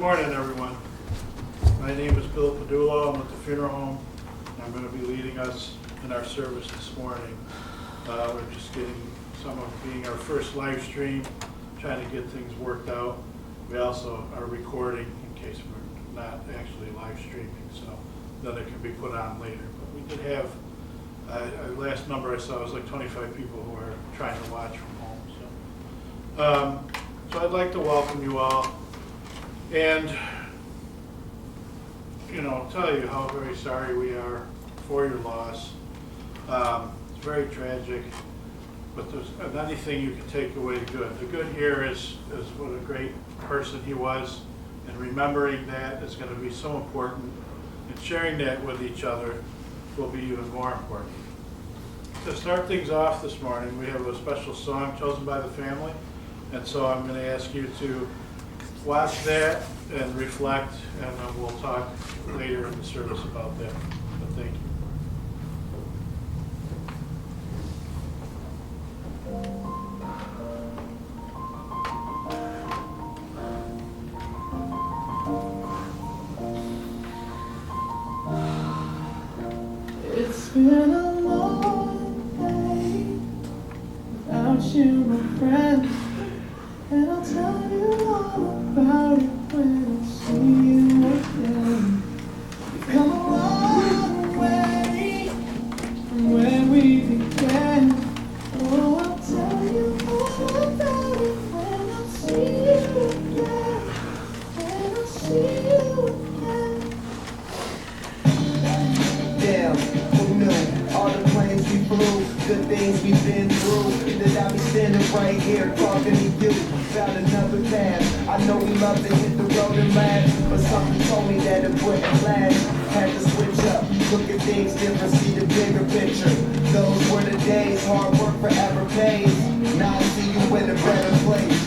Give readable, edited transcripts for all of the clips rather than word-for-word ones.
Good morning, everyone. My name is Bill Padula. I'm with the funeral home. I'm going to be leading us in our service this morning. We're just getting some of being our first live stream, trying to get things worked out. We also are recording in case we're not actually live streaming, so then it can be put on later. But we did have, last number I saw was like 25 people who are trying to watch from home. So I'd like to welcome you all and, tell you how very sorry we are for your loss. It's very tragic, but there's anything you can take away good. The good here is what a great person he was, and remembering that is going to be so important, and sharing that with each other will be even more important. To start things off this morning, we have a special song chosen by the family, and so I'm going to ask you to watch that and reflect, and we'll talk later in the service about that. But thank you. It's been a long day without you, my friend, and I'll tell you all about it when I see you again. We've come a long way from where we began. Oh, I'll tell you all about it when I see you again. When I see you again. Damn, who knew? All the planes we flew, good things we've been through, that I'll be standing right here talking to you. Found another path. I know we love to hit the road and laugh, but something told me that it wouldn't last. Had to switch up, look at things different, see the bigger picture. Those were the days, hard work forever pays. Now I see you in a better place.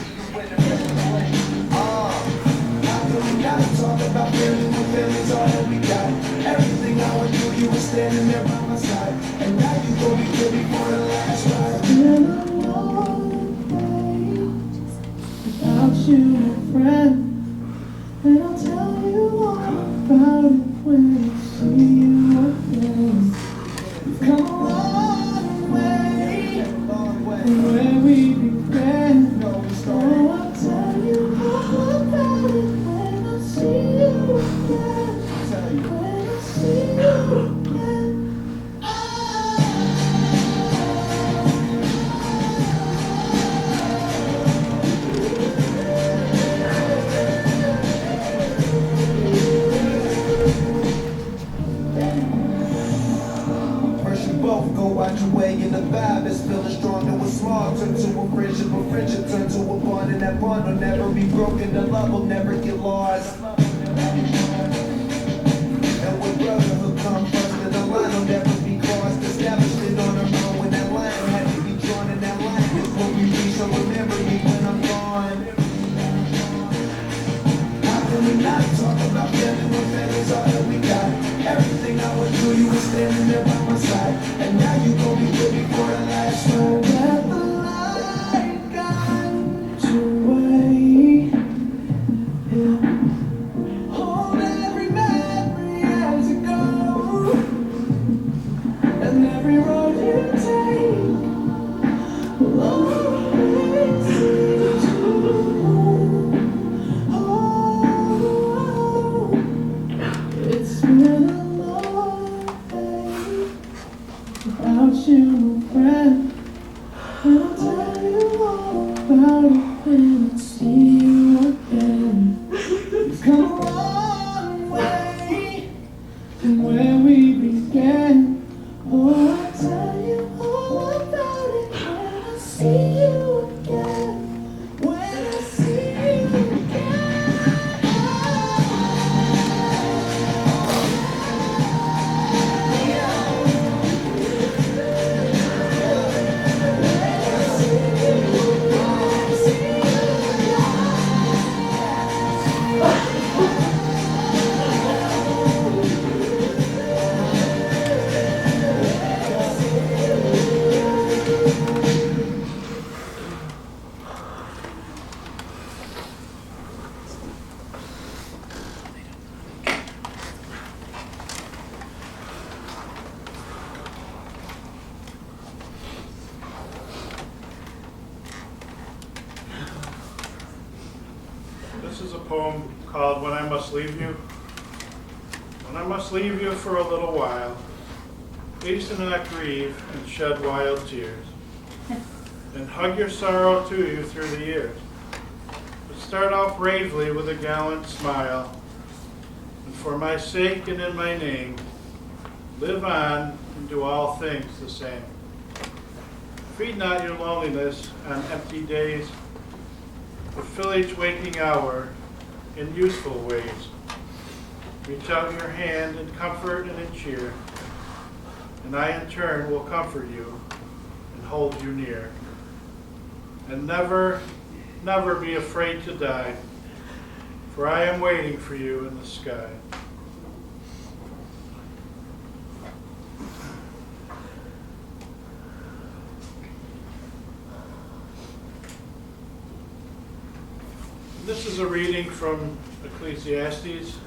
How come we gotta talk about family when family's all that we got? Everything I went through, you were standing there by my side, and now you gon' be with me for the last ride. It's been a long day without you, my friend, and I'll tell you all about it when I see you again. We've come a long way from where we began. Oh, I'll tell you all about it when I see you again. When I see you again. First you both go out your way in the vibe is feeling strong and was small. Turn to a friendship turn to a bond, and that bond will never be broken. The love will never get lost. And when brotherhood come first, then the line will never be crossed. Established it on our own when that line had to be drawn, and that line is what we reach. So remember me when I'm gone. How can we not talk about family when family's all that we got? Everything I went through, you were standing there by my side, and now you gon' be with me for the last ride. Let the light guide your way. Yeah. Hold every memory as you go, and every road you take will always lead you home. Oh, it's been a long day without you, my friend, and I'll tell you all about it when I see you again. We've come a long way from where we began. Oh, I'll tell you all about it when I see you again. When I see you again. poem called When I Must Leave You. When I must leave you for a little while, please do not grieve and shed wild tears, and hug your sorrow to you through the years. But start out bravely with a gallant smile, and for my sake and in my name, live on and do all things the same. Feed not your loneliness on empty days, but fill each waking hour in useful ways. Reach out your hand in comfort and in cheer, and I in turn will comfort you and hold you near. And never, never be afraid to die, for I am waiting for you in the sky. This is a reading from Ecclesiastes.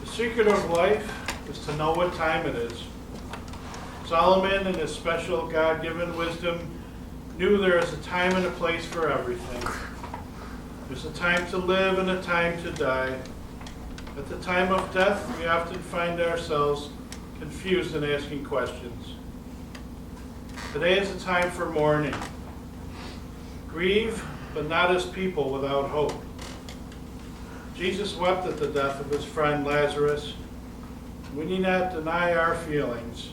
The secret of life is to know what time it is. Solomon, in his special God-given wisdom, knew there is a time and a place for everything. There's a time to live and a time to die. At the time of death, we often find ourselves confused and asking questions. Today is a time for mourning. Grieve, but not as people without hope. Jesus wept at the death of his friend Lazarus. We need not deny our feelings.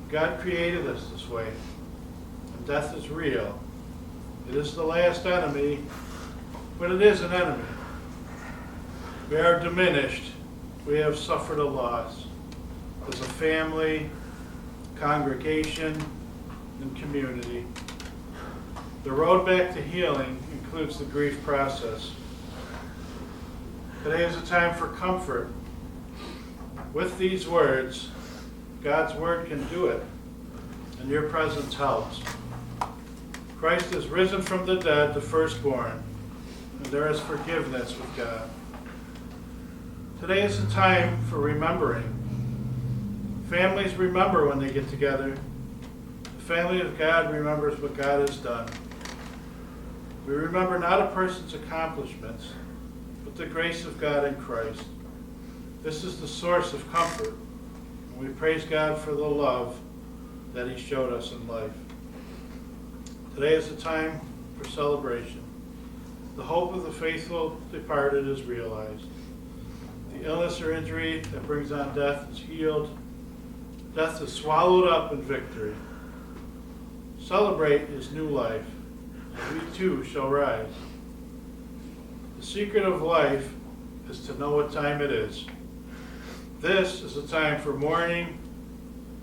God created us this way, and death is real. It is the last enemy, but it is an enemy. We are diminished. We have suffered a loss as a family, congregation, and community. The road back to healing includes the grief process. Today is a time for comfort. With these words, God's word can do it, and your presence helps. Christ is risen from the dead, the firstborn, and there is forgiveness with God. Today is a time for remembering. Families remember when they get together. The family of God remembers what God has done. We remember not a person's accomplishments, but the grace of God in Christ. This is the source of comfort, and we praise God for the love that he showed us in life. Today is a time for celebration. The hope of the faithful departed is realized. The illness or injury that brings on death is healed. Death is swallowed up in victory. Celebrate his new life, and we too shall rise. The secret of life is to know what time it is. This is a time for mourning,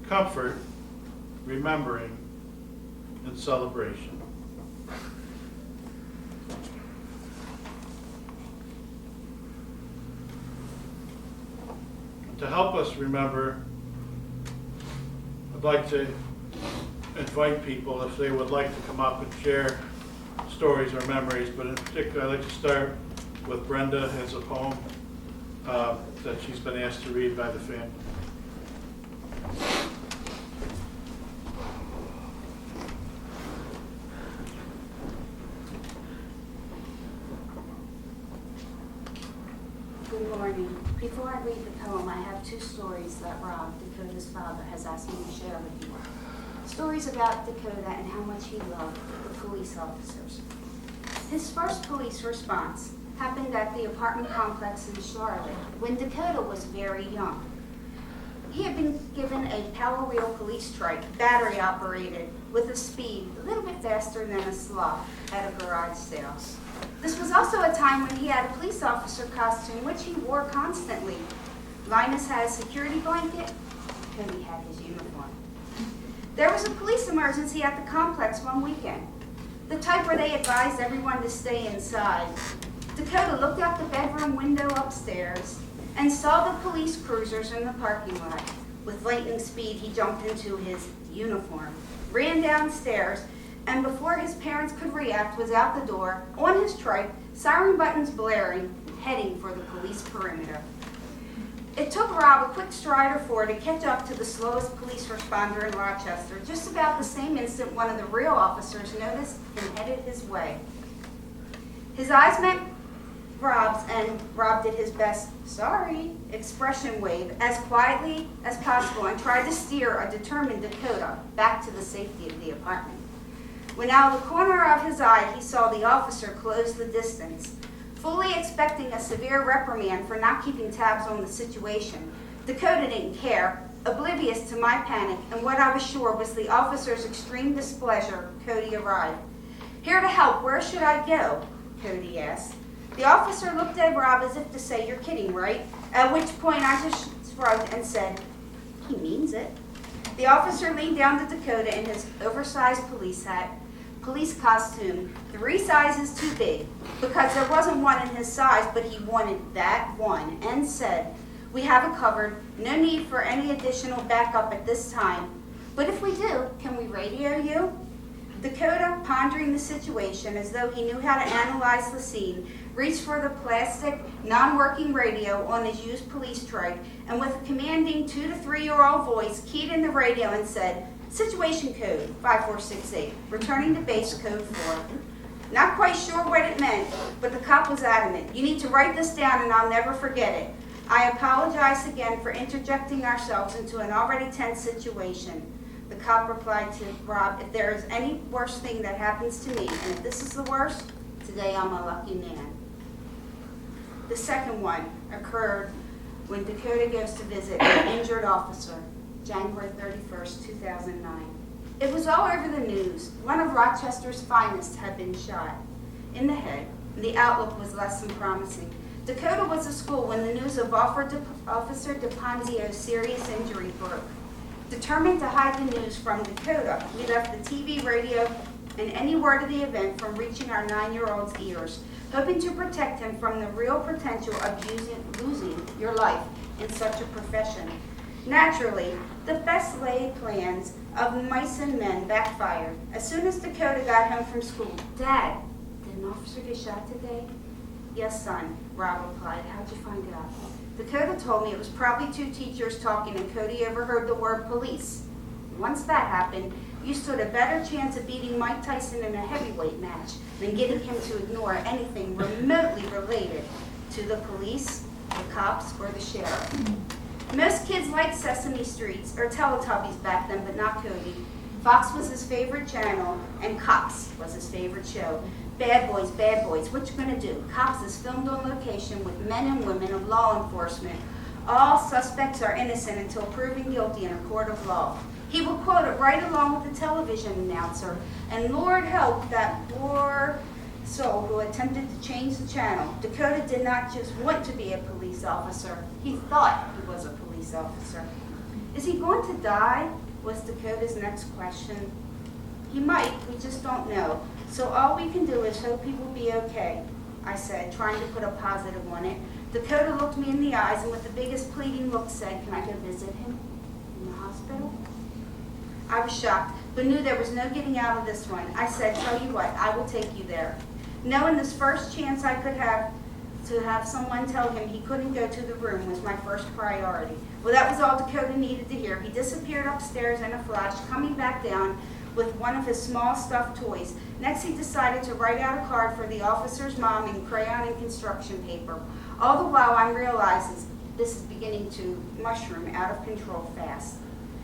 comfort, remembering, and celebration. And to help us remember, I'd like to invite people if they would like to come up and share stories or memories, but in particular I'd like to start with Brenda as a poem that she's been asked to read by the family. Good morning. Before I read the poem, I have two stories that Rob, Dakota's father, has asked me to share with you. Stories about Dakota and how much he loved the police officers. His first police response happened at the apartment complex in Charlotte when Dakota was very young. He had been given a power wheel police trike, battery operated, with a speed a little bit faster than a sloth at a garage sale. This was also a time when he had a police officer costume, which he wore constantly. Linus had a security blanket, Cody had his uniform. There was a police emergency at the complex one weekend, the type where they advised everyone to stay inside. Dakota looked out the bedroom window upstairs and saw the police cruisers in the parking lot. With lightning speed, he jumped into his uniform, ran downstairs, and before his parents could react, was out the door, on his trike, siren buttons blaring, heading for the police perimeter. It took Rob a quick stride or four to catch up to the slowest police responder in Rochester. Just about the same instant, one of the real officers noticed and headed his way. His eyes met Rob's, and Rob did his best, sorry, expression wave as quietly as possible and tried to steer a determined Dakota back to the safety of the apartment. When out of the corner of his eye he saw the officer close the distance, fully expecting a severe reprimand for not keeping tabs on the situation, Dakota didn't care, oblivious to my panic and what I was sure was the officer's extreme displeasure. Cody arrived. "Here to help, where should I go?" Cody asked. The officer looked at Rob as if to say, "You're kidding, right?" At which point I just shrugged and said, "He means it." The officer leaned down to Dakota in his oversized police hat, police costume, 3 sizes too big, because there wasn't one in his size, but he wanted that one, and said, "We have it covered, no need for any additional backup at this time. But if we do, can we radio you?" Dakota, pondering the situation as though he knew how to analyze the scene, reached for the plastic, non-working radio on his used police trike, and with a commanding 2 to 3-year-old voice, keyed in the radio and said, "Situation code 5468, returning to base code 4. Not quite sure what it meant, but the cop was adamant. "You need to write this down and I'll never forget it. I apologize again for interjecting ourselves into an already tense situation." The cop replied to Rob, "If there is any worse thing that happens to me, and if this is the worst, today I'm a lucky man." The second one occurred when Dakota goes to visit an injured officer, January 31st, 2009. It was all over the news. One of Rochester's finest had been shot in the head, and the outlook was less than promising. Dakota was at school when the news of Officer DePonzio's serious injury broke. Determined to hide the news from Dakota, we left the TV, radio, and any word of the event from reaching our 9-year-old's ears, hoping to protect him from the real potential of losing your life in such a profession. Naturally, the best laid plans of mice and men backfired. As soon as Dakota got home from school, "Dad, did an officer get shot today?" "Yes, son," Rob replied. "How'd you find out?" Dakota told me it was probably 2 teachers talking and Cody overheard the word police. Once that happened, you stood a better chance of beating Mike Tyson in a heavyweight match than getting him to ignore anything remotely related to the police, the cops, or the sheriff. Most kids liked Sesame Streets or Teletubbies back then, but not Cody. Fox was his favorite channel, and Cops was his favorite show. Bad boys, what you gonna do? Cops is filmed on location with men and women of law enforcement. All suspects are innocent until proven guilty in a court of law. He will quote it right along with the television announcer, and Lord help that poor soul who attempted to change the channel. Dakota did not just want to be a police officer, he thought he was a police officer. Is he going to die? Was Dakota's next question. He might, we just don't know. So all we can do is hope he will be okay, I said, trying to put a positive on it. Dakota looked me in the eyes and with the biggest pleading look said, "Can I go visit him in the hospital?" I was shocked, but knew there was no getting out of this one. I said, "Tell you what, I will take you there." Knowing this first chance I could have to have someone tell him he couldn't go to the room was my first priority. Well, that was all Dakota needed to hear. He disappeared upstairs in a flash, coming back down with one of his small stuffed toys. Next, he decided to write out a card for the officer's mom in crayon and construction paper. All the while, I'm realizing this is beginning to mushroom out of control fast.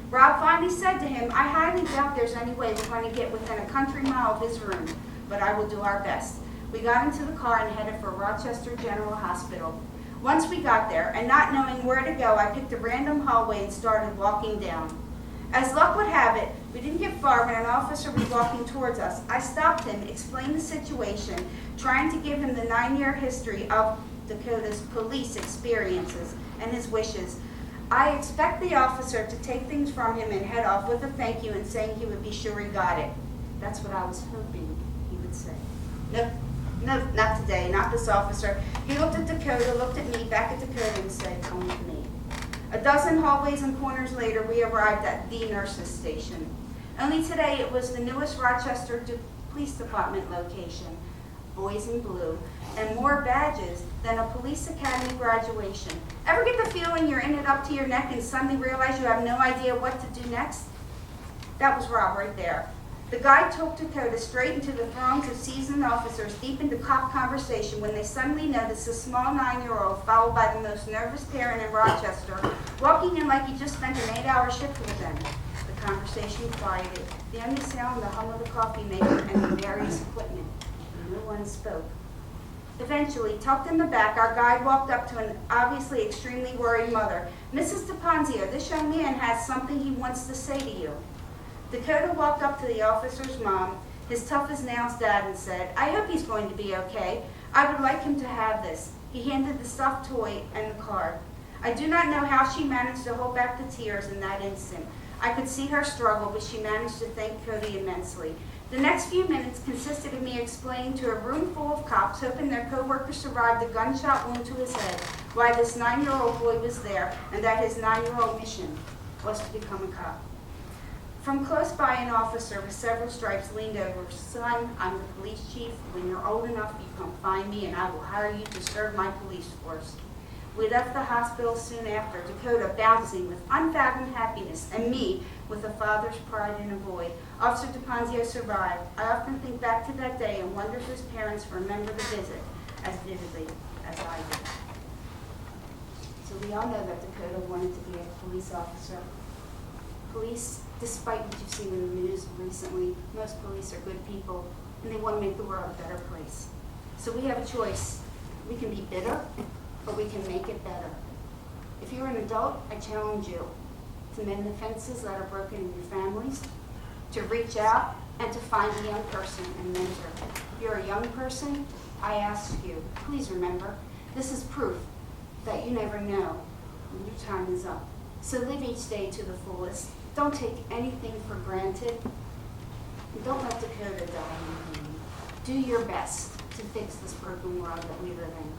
Rob finally said to him, "I highly doubt there's any way we're going to get within a country mile of his room, but I will do our best." We got into the car and headed for Rochester General Hospital. Once we got there, and not knowing where to go, I picked a random hallway and started walking down. As luck would have it, we didn't get far when an officer was walking towards us. I stopped him, explained the situation, trying to give him the 9-year history of Dakota's police experiences and his wishes. I expect the officer to take things from him and head off with a thank you and saying he would be sure he got it. That's what I was hoping he would say. Nope, not today, not this officer. He looked at Dakota, looked at me, back at Dakota, and said, "Come with me." A dozen hallways and corners later, we arrived at the nurses' station. Only today, it was the newest Rochester Police Department location, boys in blue, and more badges than a police academy graduation. Ever get the feeling you're in it up to your neck and suddenly realize you have no idea what to do next? That was Rob right there. The guide took Dakota straight into the throngs of seasoned officers deep into cop conversation when they suddenly noticed a small 9-year-old followed by the most nervous parent in Rochester, walking in like he just spent an 8-hour shift with them. The conversation quieted. The only sound the hum of the coffee maker and the various equipment. No one spoke. Eventually, tucked in the back, our guide walked up to an obviously extremely worried mother. Mrs. DePonzio, this young man has something he wants to say to you. Dakota walked up to the officer's mom, his tough-as-nails dad, and said, I hope he's going to be okay. I would like him to have this. He handed the stuffed toy and the card. I do not know how she managed to hold back the tears in that instant. I could see her struggle, but she managed to thank Cody immensely. The next few minutes consisted of me explaining to a room full of cops, hoping their co-worker survived a gunshot wound to his head, why this 9-year-old boy was there, and that his 9-year-old mission was to become a cop. From close by, an officer with several stripes leaned over. Son, I'm the police chief. When you're old enough, you come find me, and I will hire you to serve my police force. We left the hospital soon after, Dakota bouncing with unfathomed happiness, and me with a father's pride in a boy. Officer DePonzio survived. I often think back to that day and wonder if his parents remember the visit as vividly as I did. So we all know that Dakota wanted to be a police officer. Police, despite what you've seen in the news recently, most police are good people, and they want to make the world a better place. So we have a choice. We can be bitter, or we can make it better. If you're an adult, I challenge you to mend the fences that are broken in your families, to reach out and to find a young person and mentor. If you're a young person, I ask you, please remember, this is proof that you never know when your time is up. So live each day to the fullest. Don't take anything for granted. And don't let Dakota die in vain. Do your best to fix this broken world that we live in.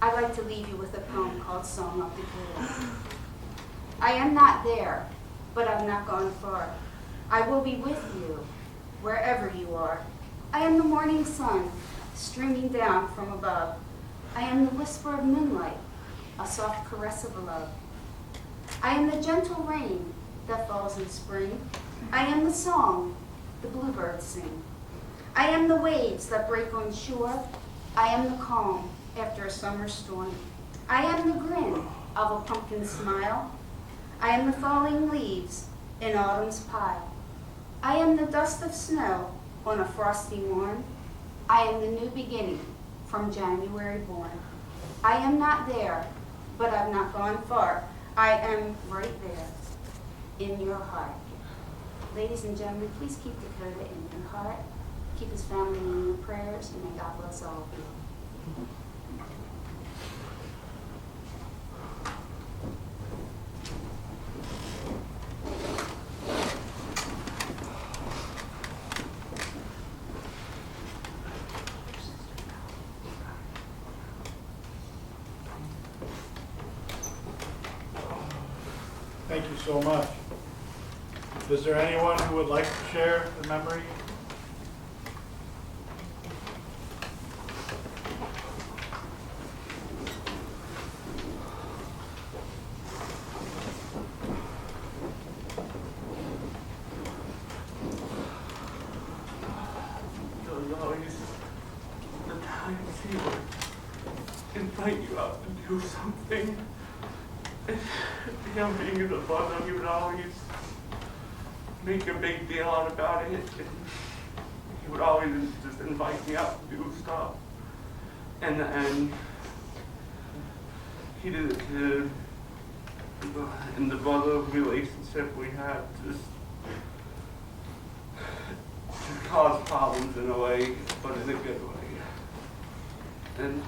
I'd like to leave you with a poem called Song of Dakota. I am not there, but I've not gone far. I will be with you wherever you are. I am the morning sun streaming down from above. I am the whisper of moonlight, a soft caress of love. I am the gentle rain that falls in spring. I am the song the bluebirds sing. I am the waves that break on shore. I am the calm after a summer storm. I am the grin of a pumpkin smile. I am the falling leaves in autumn's pile. I am the dust of snow on a frosty morn. I am the new beginning from January born. I am not there, but I've not gone far. I am right there in your heart. Ladies and gentlemen, please keep Dakota in your heart. Keep his family in your prayers, and may God bless all of you. Thank you so much. Is there anyone who would like to share the memory? Always the times he would invite you out to do something. Him being his brother, he would always make a big deal out about it, and he would always just invite me out to do stuff. And then he did it to, in the brother relationship we had, just cause problems in a way, but in a good way. And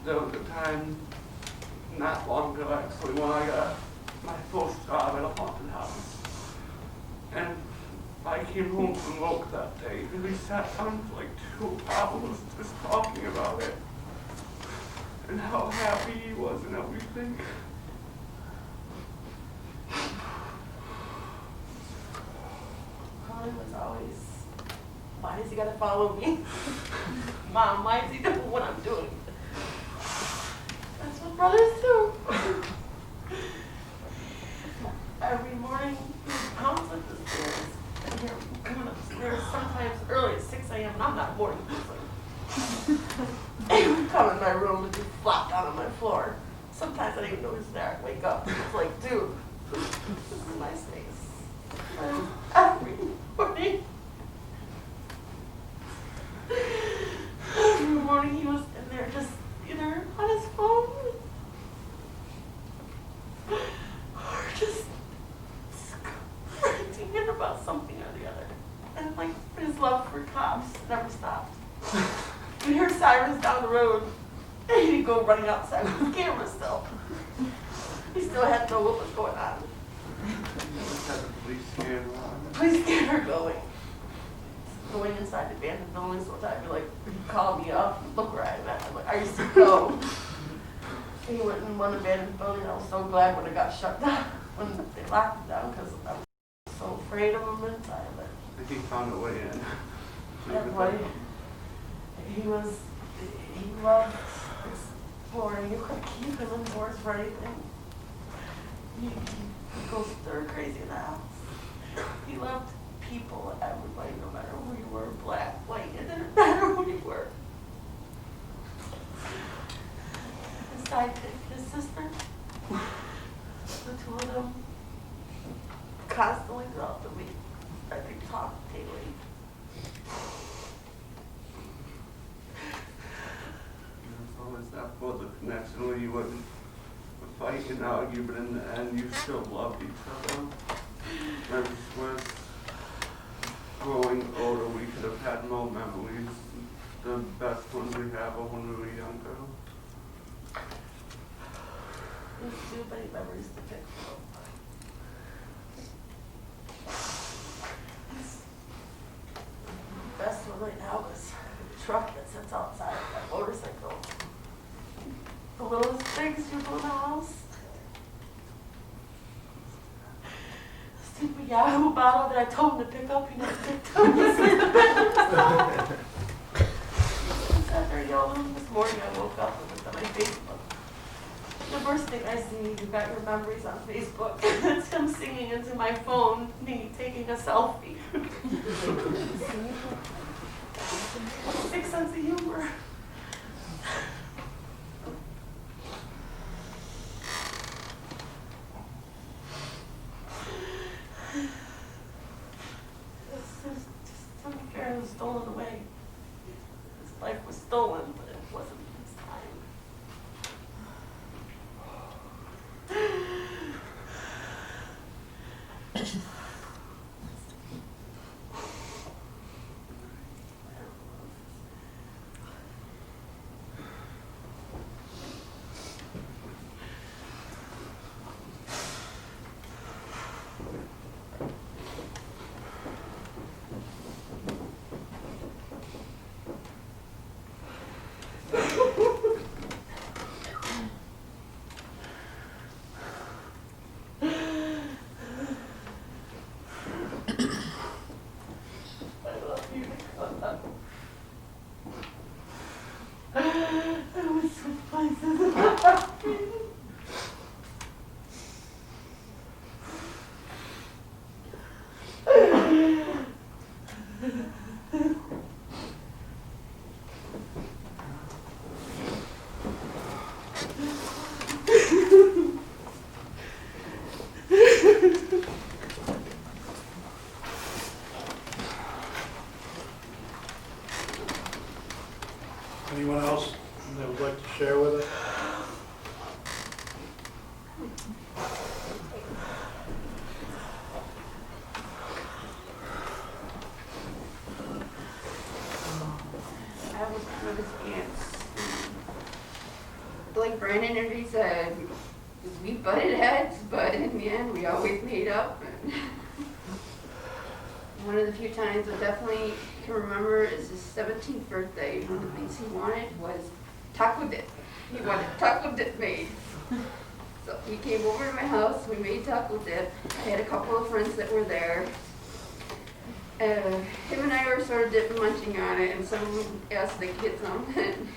there was a time not long ago actually when I got my first job at a haunted house. And I came home from work that day and we sat down for like 2 hours just talking about it and how happy he was and everything. Colin was always, why does he gotta follow me? Mom, why is he doing what I'm doing? That's what brothers do. Every morning he would pounce at the stairs and hear him coming upstairs a.m. and I'm not a morning person. And he would come in my room and just flop down on my floor. Sometimes I didn't even know he was there. I'd wake up and it's like, dude, this is my space. Every morning. Every morning he was in there just either on his phone or just ranting about something or the other. And like his love for cops never stopped. We'd hear sirens down the road and he'd go running outside with his camera still. He still had to know what was going on. Had the police scanner on. Police scanner going inside the abandoned buildings. One time, he'd call me up and look where I'm at. I'm like, I used to go. He went in one abandoned building. I was so glad when it got shut down, when they locked it down, because I was so afraid of him inside. But I think he found a way in. that boy, he loved exploring. You couldn't keep him indoors for anything. He goes stir crazy in the house. He loved people, everybody, no matter who you were, black, white, it didn't matter who you were. His sidekick, his sister, the two of them constantly throughout the week, I think, talk daily. There's always that was a connection where you wouldn't fight and argue, but in the end you still loved each other. I just was growing older, we could have had more memories. The best ones we have are when we were younger. There's too many memories to pick from. The best one right now is the truck that sits outside, that motorcycle. The littlest things you do in the house. The stupid Yahoo bottle that I told him to pick up, he never picked up. He's in the bedroom. I sat there yelling. This morning I woke up and looked at my Facebook. The first thing I see, you got your memories on Facebook. It's him singing into my phone, me taking a selfie. Big sense of humor. It's just unfair. It was stolen away. His life was stolen, but it wasn't his time. Anyone else that would like to share with us? I was one of his aunts. Like Brandon and Reed said, we butted heads, but in the end, we always made up. And one of the few times I definitely can remember is his 17th birthday. One of the things he wanted was taco dip. He wanted taco dip made. So he came over to my house, we made taco dip. I had a couple of friends that were there. Him and I were sort of dip and munching on it, and someone asked the kids some,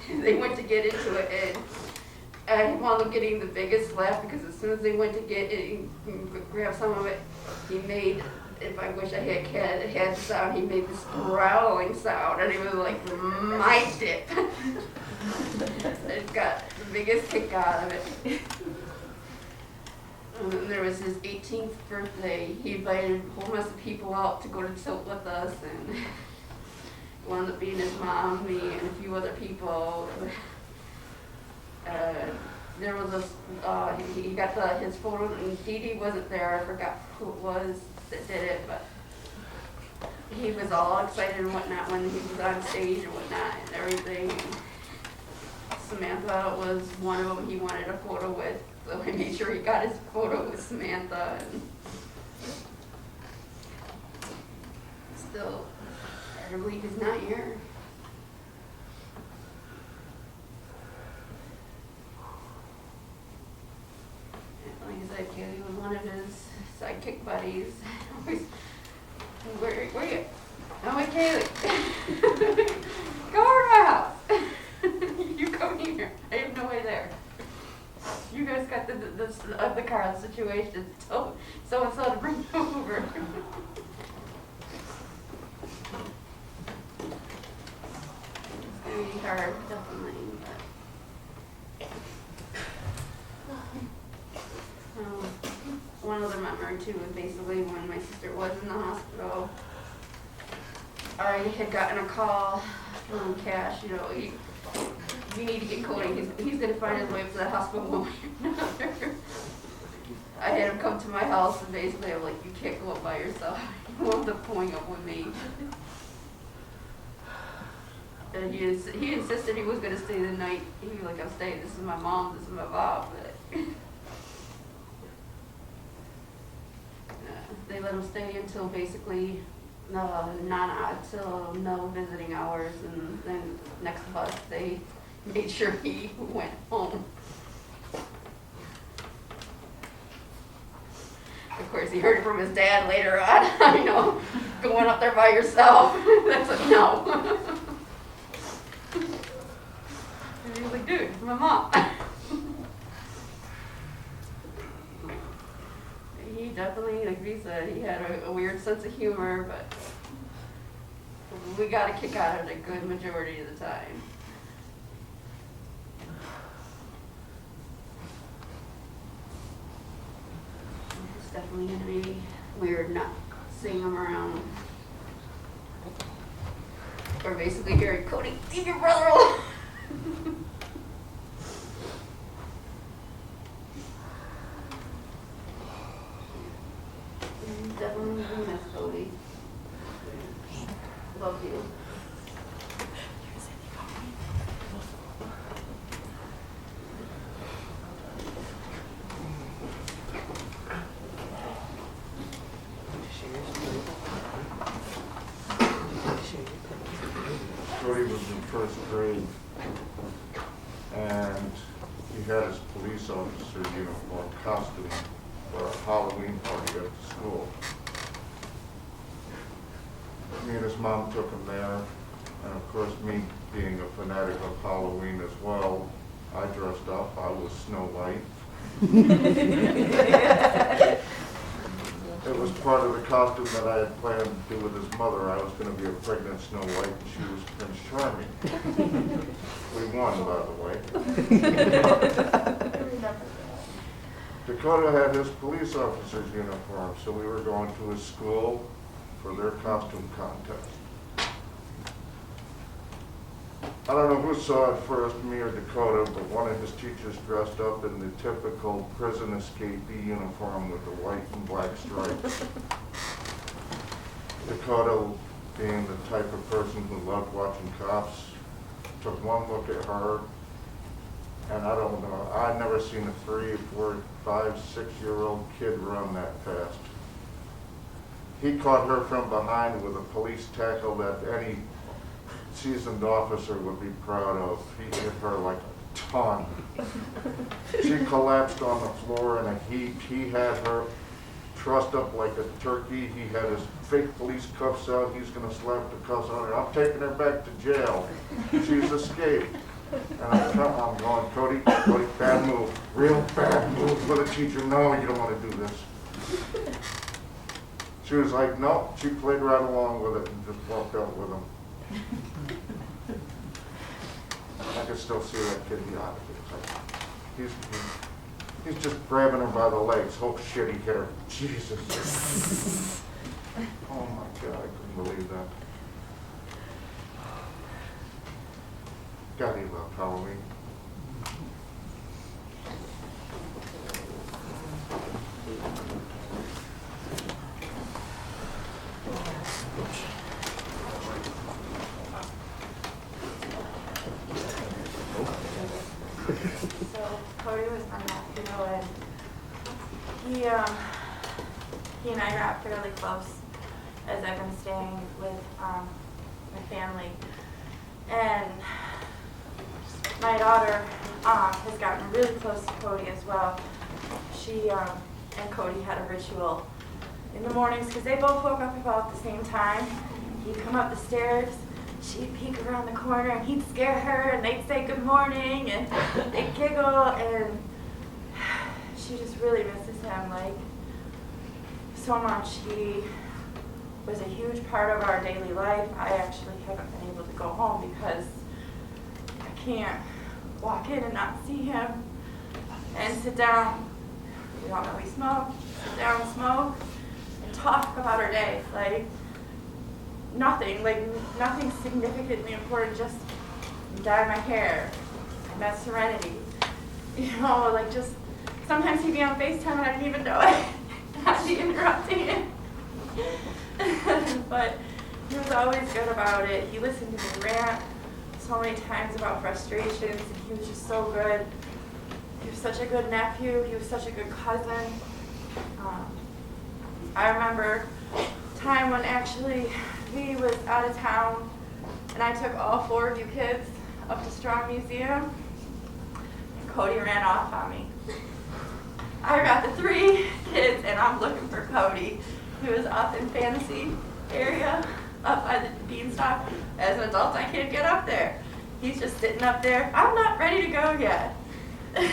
and they went to get into it, and I wound up getting the biggest laugh because as soon as they went to get it and grab some of it, he made if I wish I had the sound, he made this growling sound, and he was like, my dip. I got the biggest kick out of it. And then there was his 18th birthday. He invited a whole mess of people out to go to Tilt with us, and it wound up being his mom, me, and a few other people. There was a, he got his photo, and Dee Dee wasn't there. I forgot who it was that did it, but he was all excited and whatnot when he was on stage and whatnot and everything. And Samantha was one of them he wanted a photo with, so I made sure he got his photo with Samantha. And still, I believe he's not here. Like I said, Kaylee was one of his sidekick buddies. Where are you? I'm with Kaylee. Come over to my house. You come here. I have no way there. You guys got the car situation. So and so to bring you over. It's gonna be hard, definitely. One other memory too was basically when my sister was in the hospital. I had gotten a call from Cash, you need to get Cody. He's going to find his way up to the hospital one way or another. I had him come to my house, and basically I'm like, you can't go up by yourself. He wound up pulling up with me. And he insisted he was going to stay the night. He was like, I'm staying. This is my mom. This is my Bob. But they let him stay until basically till no visiting hours, and then next bus they made sure he went home. Of course, he heard it from his dad later on. Going up there by yourself. That's a no. And he was like, dude, it's my mom. He definitely, like we said, he had a weird sense of humor, but we got a kick out of it a good majority of the time. It's definitely going to be weird not seeing him around. Or basically hearing, Cody, leave your brother alone. Definitely miss Cody. Love you. Cody was in first grade, and he had his police officer uniform costume for a Halloween party at the school. Me and his mom took him there, and of course me being a fanatic of Halloween as well, I dressed up. I was Snow White. It was part of the costume that I had planned to do with his mother. I was going to be a pregnant Snow White, and she was Prince Charming. We won, by the way. Dakota had his police officer's uniform, so we were going to his school for their costume contest. I don't know who saw it first, me or Dakota, but one of his teachers dressed up in the typical prison escapee uniform with the white and black stripes. Dakota, being the type of person who loved watching cops, took one look at her, and I don't know, I'd never seen a 3, 4, 5, 6-year-old kid run that fast. He caught her from behind with a police tackle that any seasoned officer would be proud of. He hit her like a ton. She collapsed on the floor in a heap. He had her trussed up like a turkey. He had his fake police cuffs out. He's going to slap the cuffs on her. I'm taking her back to jail. She's escaped. And I'm going, Cody, bad move. Real bad move for the teacher. No, you don't want to do this. She was like, no, she played right along with it and just walked out with him. I can still see that kid behind it. It's like, he's just grabbing her by the legs. Oh shit, he hit her. Jesus. Oh my God, I couldn't believe that. God, he loved Halloween. So Cody was my nephew, and he and I got fairly close as I've been staying with my family. And my daughter has gotten really close to Cody as well. She and Cody had a ritual in the mornings because they both woke up about the same time. He'd come up the stairs, she'd peek around the corner, and he'd scare her, and they'd say good morning, and they'd giggle, and she just really misses him, like, so much. He was a huge part of our daily life. I actually haven't been able to go home because I can't walk in and not see him and sit down. We all know we smoke. Sit down, smoke, and talk about our day. Like nothing significantly important. Just dye my hair. I met Serenity. You know, like just sometimes he'd be on FaceTime and I didn't even know it. I'd be interrupting him. But he was always good about it. He listened to me rant so many times about frustrations, and he was just so good. He was such a good nephew. He was such a good cousin. I remember a time when actually we was out of town, and I took all 4 of you kids up to Strong Museum, and Cody ran off on me. I got the 3 kids, and I'm looking for Cody. He was up in Fantasy area, up by the beanstalk. As an adult, I can't get up there. He's just sitting up there. I'm not ready to go yet. I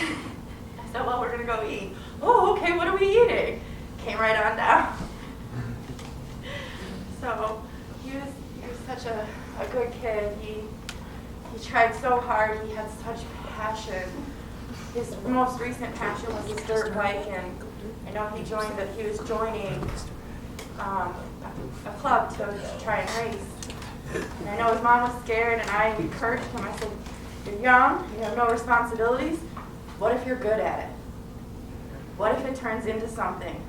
said, well, we're going to go eat. Oh, okay, what are we eating? Came right on down. So he was such a good kid. He tried so hard. He had such passion. His most recent passion was his dirt bike, and I know he was joining a club to try and race. And I know his mom was scared, and I encouraged him. I said, you're young, you have no responsibilities. What if you're good at it? What if it turns into something?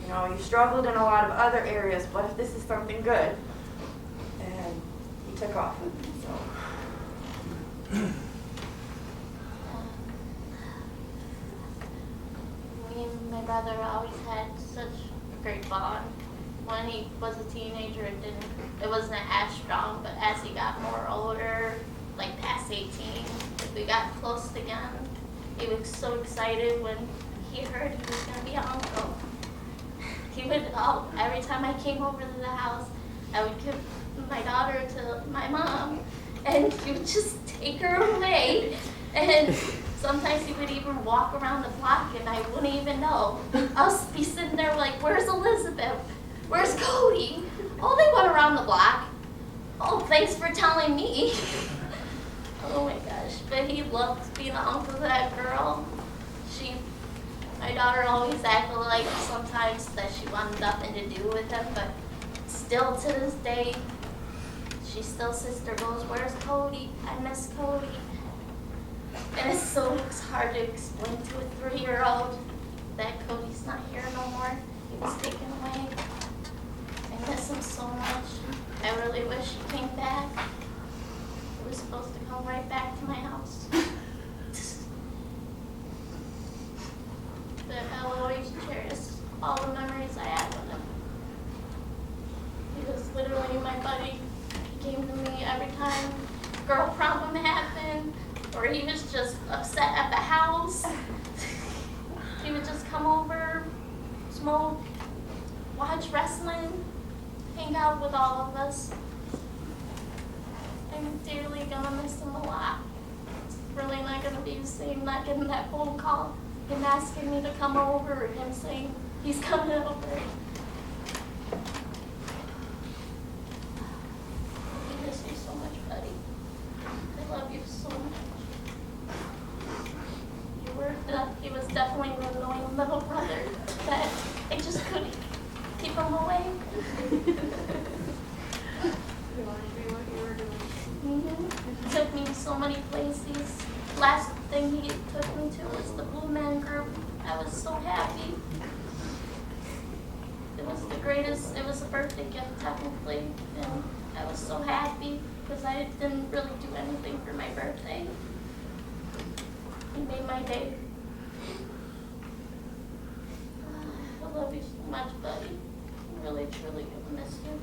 You know, you struggled in a lot of other areas. What if this is something good? And he took off. So. Me and my brother always had such a great bond. When he was a teenager, it wasn't as strong, but as he got more older, like past 18, we got close again. He was so excited when he heard he was going to be an uncle. He would, every time I came over to the house, I would give my daughter to my mom, and he would just take her away. And sometimes he would even walk around the block, and I wouldn't even know. I'll be sitting there like, where's Elizabeth? Where's Cody? Oh, they went around the block. Oh, thanks for telling me. Oh my gosh, but he loved being an uncle to that girl. My daughter always acted like sometimes that she wanted nothing to do with him, but still to this day, she still sister goes, where's Cody? I miss Cody. And it's hard to explain to a 3-year-old that Cody's not here no more. He was taken away. I miss him so much. I really wish he came back. He was supposed to come right back to my house. But I'll always cherish all the memories I had with him. He was literally my buddy. He came to me every time a girl problem happened, or he was just upset at the house. He would just come over, smoke, watch wrestling, hang out with all of us. I'm dearly gonna miss him a lot. It's really not gonna be the same not getting that phone call, him asking me to come over, or him saying he's coming over. I miss you so much, buddy. I love you so much. He was definitely an annoying little brother that I just couldn't keep him away. You want to do what you were doing? He took me so many places. Last thing he took me to was the Blue Man Group. I was so happy. It was the greatest, it was a birthday gift technically, and I was so happy because I didn't really do anything for my birthday. He made my day. I love you so much, buddy. I really, truly miss you.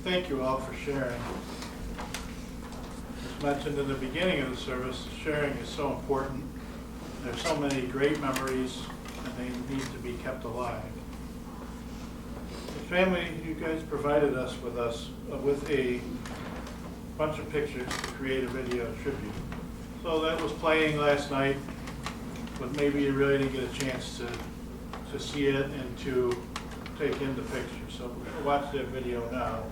Thank you all for sharing. As mentioned in the beginning of the service, sharing is so important. There's so many great memories, and they need to be kept alive. The family, you guys provided us with a bunch of pictures to create a video tribute. So that was playing last night, but maybe you really didn't get a chance to see it and to take in the pictures. So we're going to watch that video now.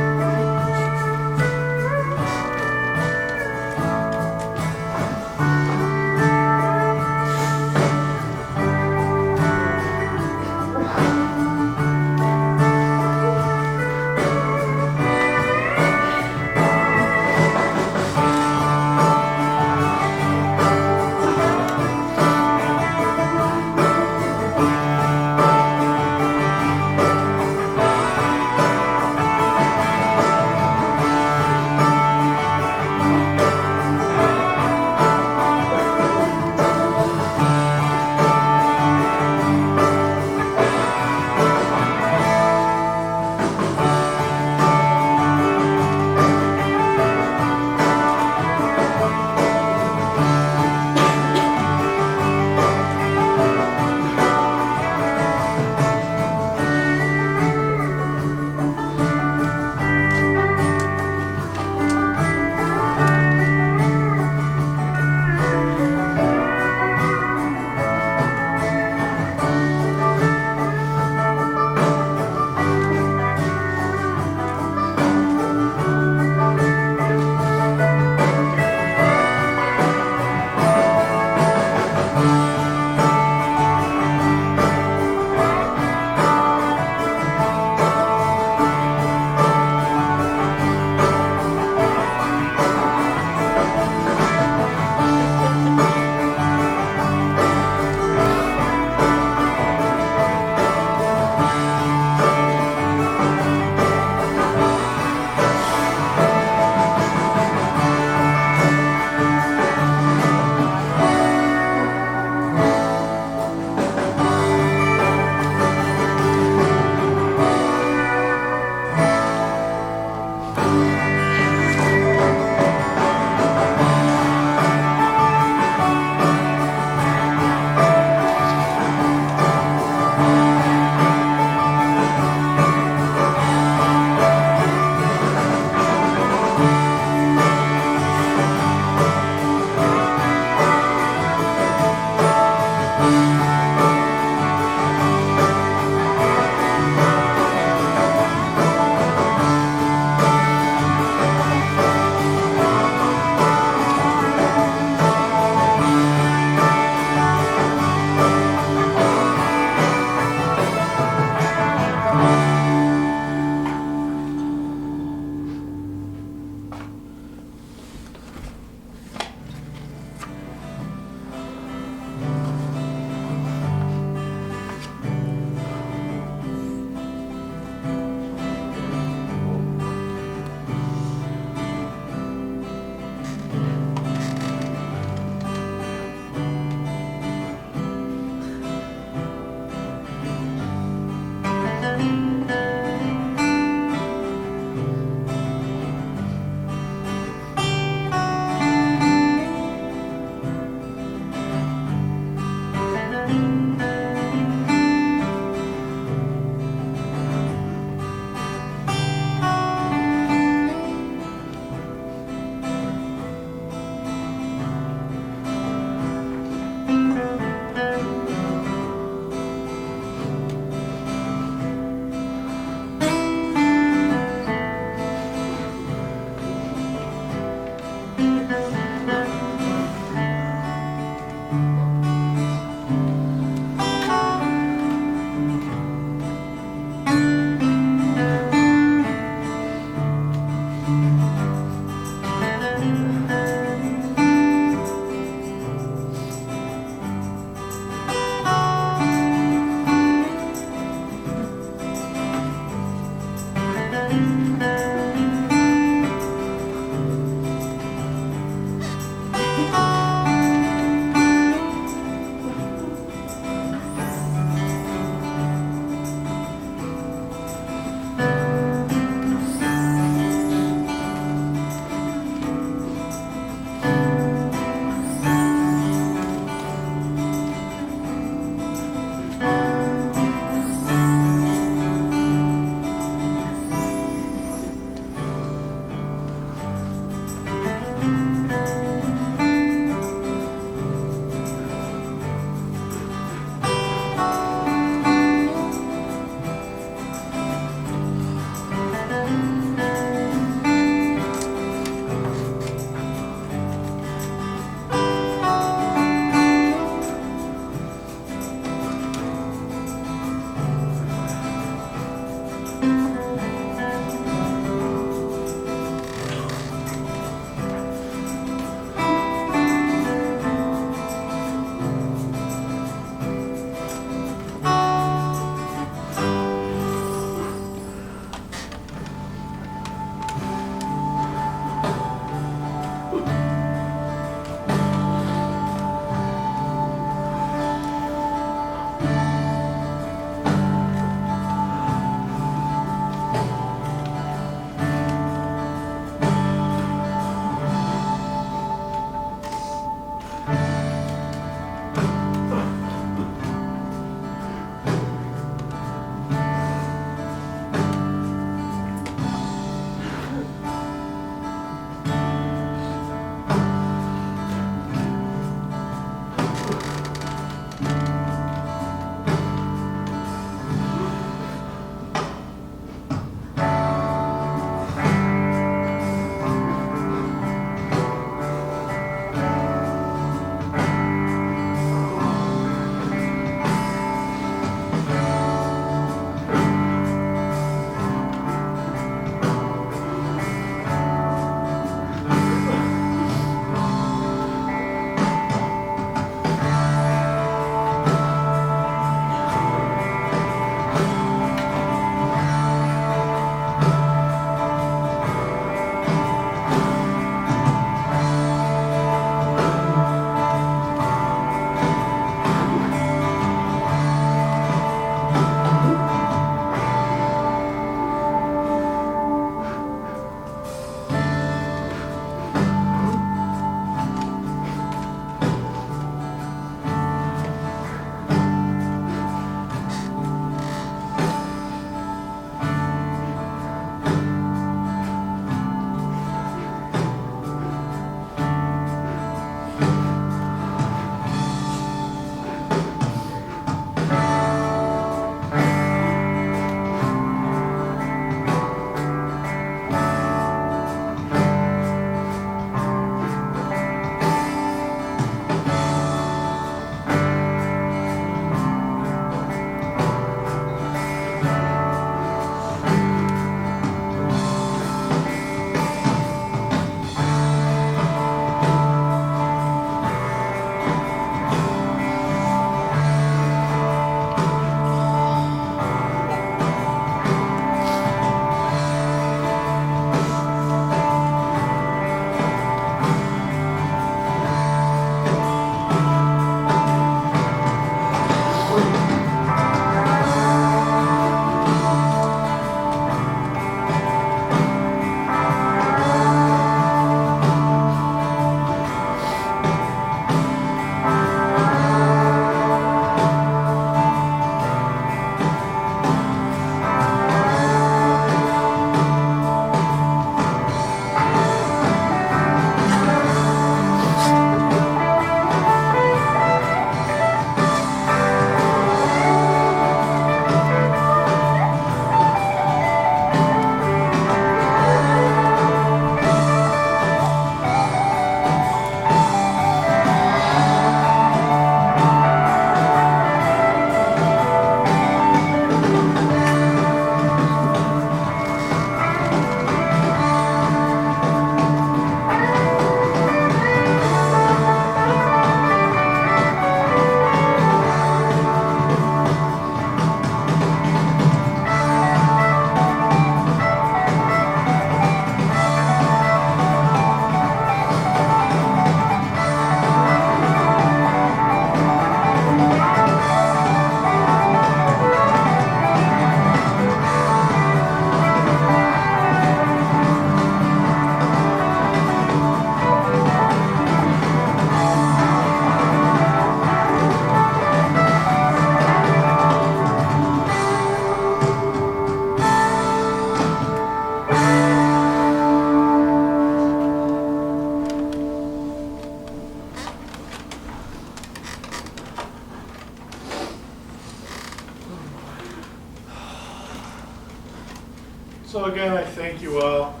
So again, I thank you all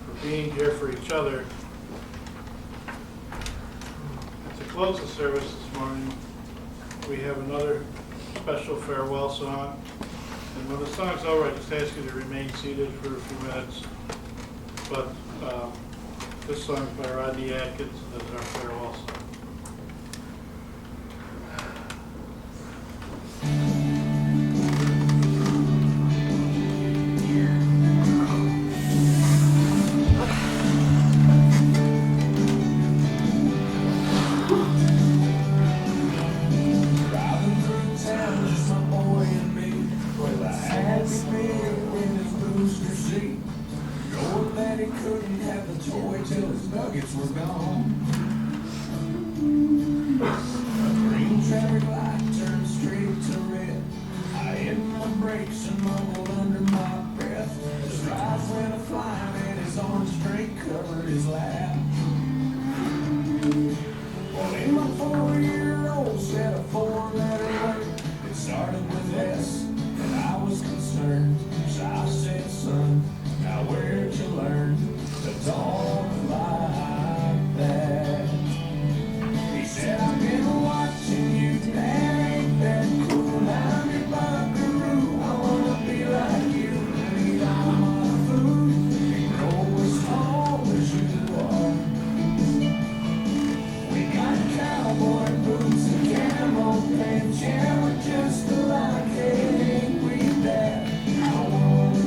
for being here for each other. To close the service this morning, we have another special farewell song. And when the song's over, I just ask you to remain seated for a few minutes. But this song is by Rodney Atkins, and this is our farewell song. Nuggets were gone. A green traffic light turned straight to red. I hit my brakes and mumbled under my breath. His eyes went a-flying and his arms straight covered his lap. Well, in my 4-year-old said a 4-letter word. It started with S, and I was concerned. So I said, son, now where'd you learn to talk like that? He said, I've been watching you, Dad, ain't that cool? I'm your buckaroo, I wanna be like you. Eat all my food and grow as tall as you are. We got cowboy boots and camo pants, yeah, we're just alike, hey, ain't we, Dad? I wanna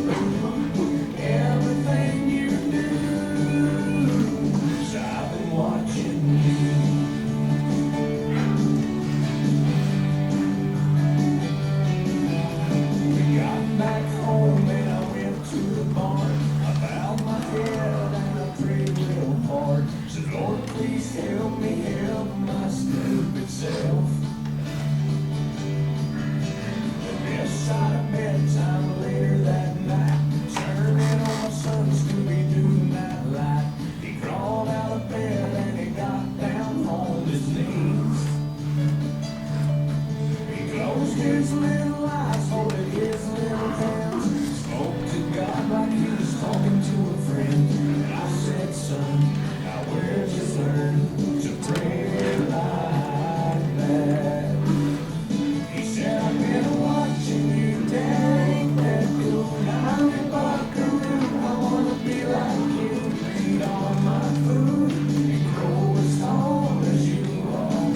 do everything you do. So I've been watching you. We got back home and I went to the barn. I bowed my head and I prayed real hard. Said, Lord, please help me help my stupid self. Yes, I had bedtime later that night. Turning on my son's Scooby-Doo nightlight. He crawled out of bed and he got down on his knees. He closed his little eyes, holding his little hands. Spoke to God like he was talking to a friend. And I said, son, now where'd you learn to pray like that? He said, I've been watching you, Dad, ain't that cool? I'm your buckaroo, I wanna be like you. Eat all my food and grow as tall as you are.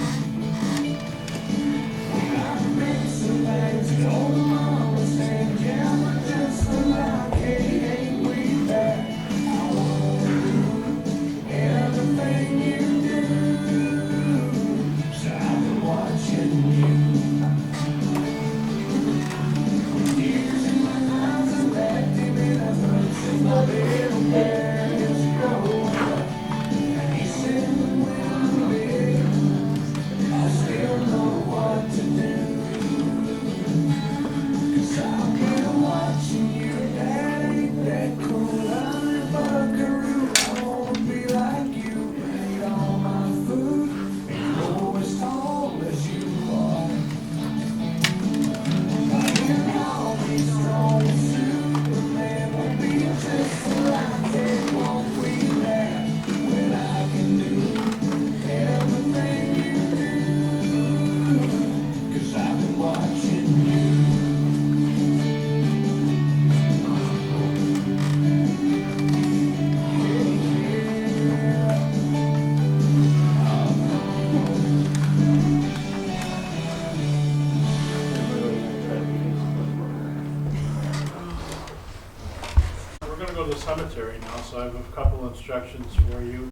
We got bits and bags and old mama saying, yeah, we're just alike, hey, ain't we, Dad? I wanna do everything you do. So I've been watching you. Tears in my eyes and that deep in the hurts in my little hair is growing up. And he said, when I'm big, I'll still know what to do. 'Cause I've been watching you, Dad, ain't that cool? I'm your buckaroo, I wanna be like you. Eat all my food and grow as tall as you are. I hear all these strong Superman will be just like it, won't we, Dad? When I can do everything you do. 'Cause I've been watching you. We're going to go to the cemetery now, so I have a couple instructions for you.